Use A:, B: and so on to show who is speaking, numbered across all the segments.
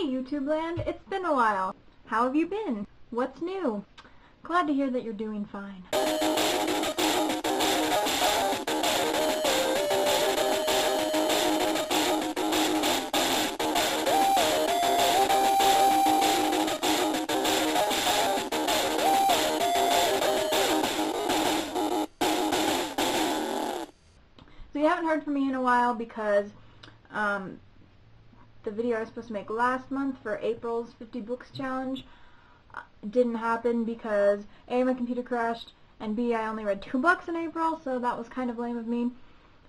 A: Hey YouTube land, it's been a while. How have you been? What's new? Glad to hear that you're doing fine. So you haven't heard from me in a while because the video I was supposed to make last month for April's 50 Books Challenge didn't happen because A, my computer crashed, and B, I only read 2 books in April, so that was kind of lame of me.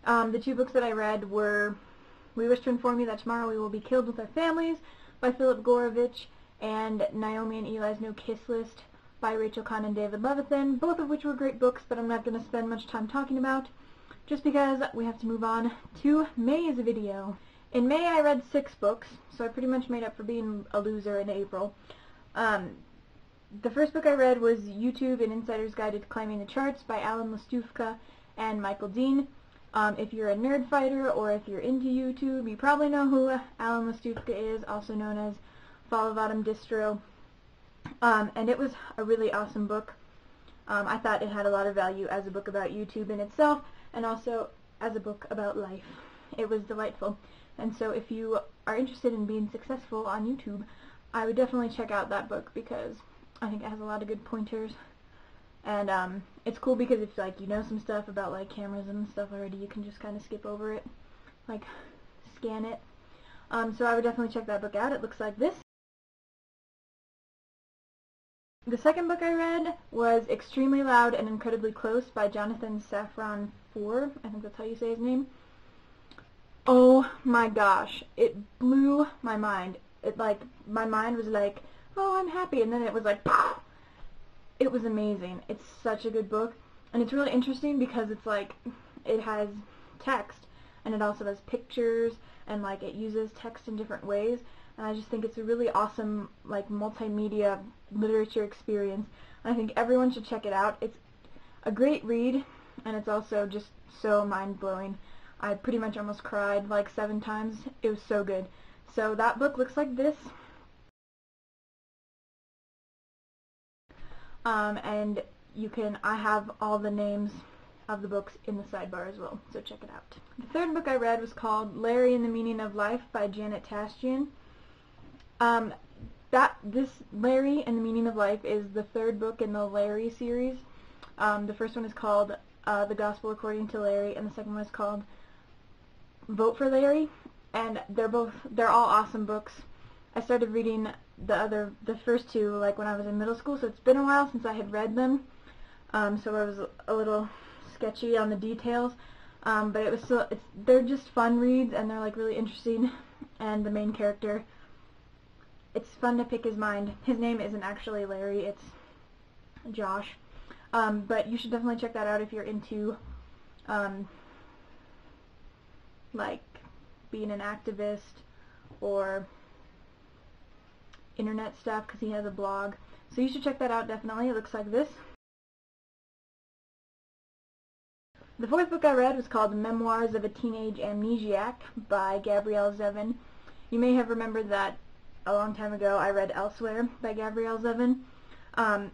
A: The 2 books that I read were We Wish to Inform You That Tomorrow We Will Be Killed with Our Families by Philip Gorovich and Naomi and Eli's No Kiss List by Rachel Kahn and David Levithan, both of which were great books, but I'm not going to spend much time talking about, just because we have to move on to May's video. In May I read 6 books, so I pretty much made up for being a loser in April. The first book I read was YouTube: An Insider's Guide to Climbing the Charts by Alan Lastufka and Michael Dean. If you're a nerd fighter or if you're into YouTube, you probably know who Alan Lastufka is, also known as Fall of Autumn Distro. And it was a really awesome book. I thought it had a lot of value as a book about YouTube in itself, and also as a book about life. It was delightful. And so if you are interested in being successful on YouTube, I would definitely check out that book because I think it has a lot of good pointers. And it's cool because if you know some stuff about cameras and stuff already, you can just kind of skip over it, scan it. So I would definitely check that book out. It looks like this. The second book I read was Extremely Loud and Incredibly Close by Jonathan Safran Foer. I think that's how you say his name. Oh my gosh, it blew my mind. My mind was like, oh, I'm happy, and then it was like, poof. It was amazing. It's such a good book, and it's really interesting because it's it has text, and it also has pictures, and it uses text in different ways, and I just think it's a really awesome multimedia literature experience, and I think everyone should check it out. It's a great read, and it's also just so mind-blowing. I pretty much almost cried 7 times. It was so good. So that book looks like this. And I have all the names of the books in the sidebar as well, so check it out. The third book I read was called Larry and the Meaning of Life by Janet Tashjian. This Larry and the Meaning of Life is the 3rd book in the Larry series. The first one is called The Gospel According to Larry, and the second one is called Vote for Larry, and they're all awesome books. I started reading the first 2 when I was in middle school, so it's been a while since I had read them. So I was a little sketchy on the details, but they're just fun reads, and they're really interesting. And the main character, it's fun to pick his mind. His name isn't actually Larry, it's Josh. But you should definitely check that out if you're into being an activist or internet stuff, because he has a blog. So you should check that out definitely. It looks like this. The 4th book I read was called Memoirs of a Teenage Amnesiac by Gabrielle Zevin. You may have remembered that a long time ago I read Elsewhere by Gabrielle Zevin.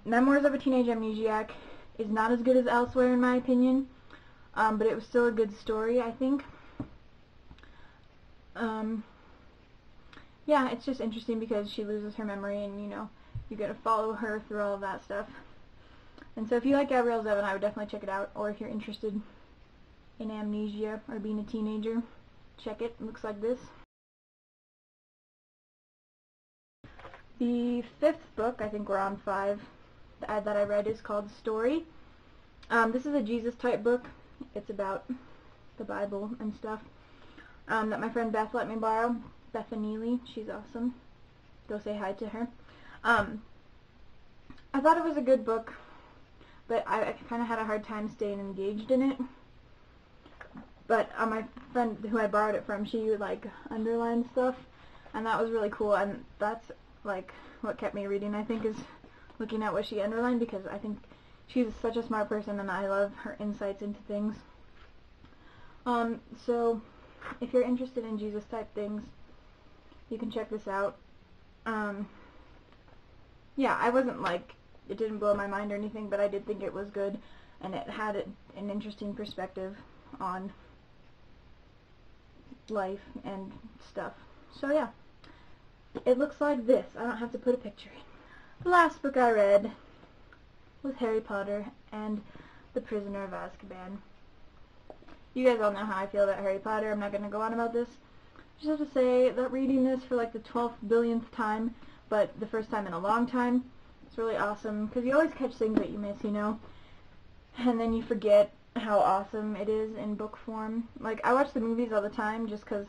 A: Memoirs of a Teenage Amnesiac is not as good as Elsewhere in my opinion, but it was still a good story, I think. Yeah, it's just interesting because she loses her memory, and you get to follow her through all of that stuff. And so if you like Gabrielle Zevin, I would definitely check it out. Or if you're interested in amnesia or being a teenager, check it. It looks like this. The 5th book, I think we're on 5, that I read is called Story. This is a Jesus type book. It's about the Bible and stuff. That my friend Beth let me borrow. Bethany, she's awesome. Go say hi to her. I thought it was a good book, but I kind of had a hard time staying engaged in it. But my friend who I borrowed it from, she would underline stuff, and that was really cool, and that's what kept me reading, I think, is looking at what she underlined, because I think she's such a smart person, and I love her insights into things. So if you're interested in Jesus type things, you can check this out. Yeah, I wasn't like, it didn't blow my mind or anything, but I did think it was good, and it had an interesting perspective on life and stuff. So yeah, it looks like this. I don't have to put a picture in. The last book I read was Harry Potter and the Prisoner of Azkaban. You guys all know how I feel about Harry Potter. I'm not going to go on about this. I just have to say that reading this for like the 12th billionth time, but the first time in a long time, it's really awesome, because you always catch things that you miss, you know, and then you forget how awesome it is in book form. Like, I watch the movies all the time just because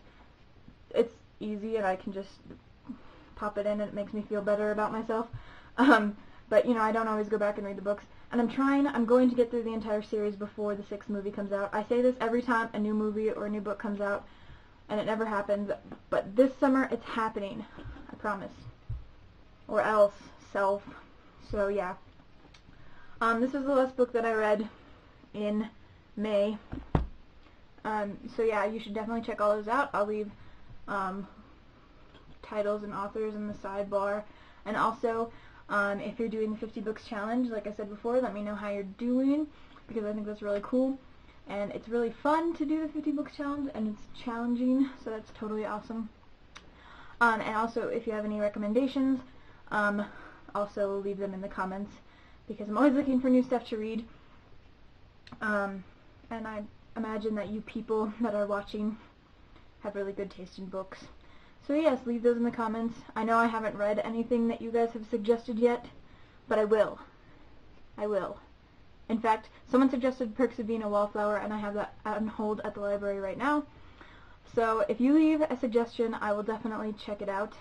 A: it's easy and I can just pop it in and it makes me feel better about myself. But, you know, I don't always go back and read the books. And I'm going to get through the entire series before the 6th movie comes out. I say this every time a new movie or a new book comes out, and it never happens. But this summer, it's happening. I promise. Or else, self. So, yeah. This was the last book that I read in May. So, yeah, you should definitely check all those out. I'll leave titles and authors in the sidebar. And also, if you're doing the 50 books challenge, like I said before, let me know how you're doing, because I think that's really cool. And it's really fun to do the 50 books challenge, and it's challenging, so that's totally awesome. And also, if you have any recommendations, also leave them in the comments, because I'm always looking for new stuff to read. And I imagine that you people that are watching have really good taste in books. So yes, leave those in the comments. I know I haven't read anything that you guys have suggested yet, but I will. I will. In fact, someone suggested Perks of Being a Wallflower, and I have that on hold at the library right now. So if you leave a suggestion, I will definitely check it out.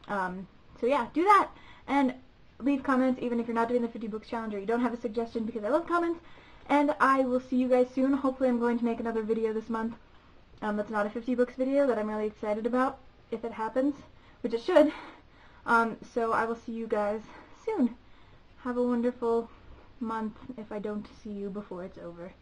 A: So yeah, do that! And leave comments even if you're not doing the 50 books challenge or you don't have a suggestion, because I love comments. And I will see you guys soon. Hopefully I'm going to make another video this month. That's not a 50 books video that I'm really excited about, if it happens, which it should. So I will see you guys soon. Have a wonderful month if I don't see you before it's over.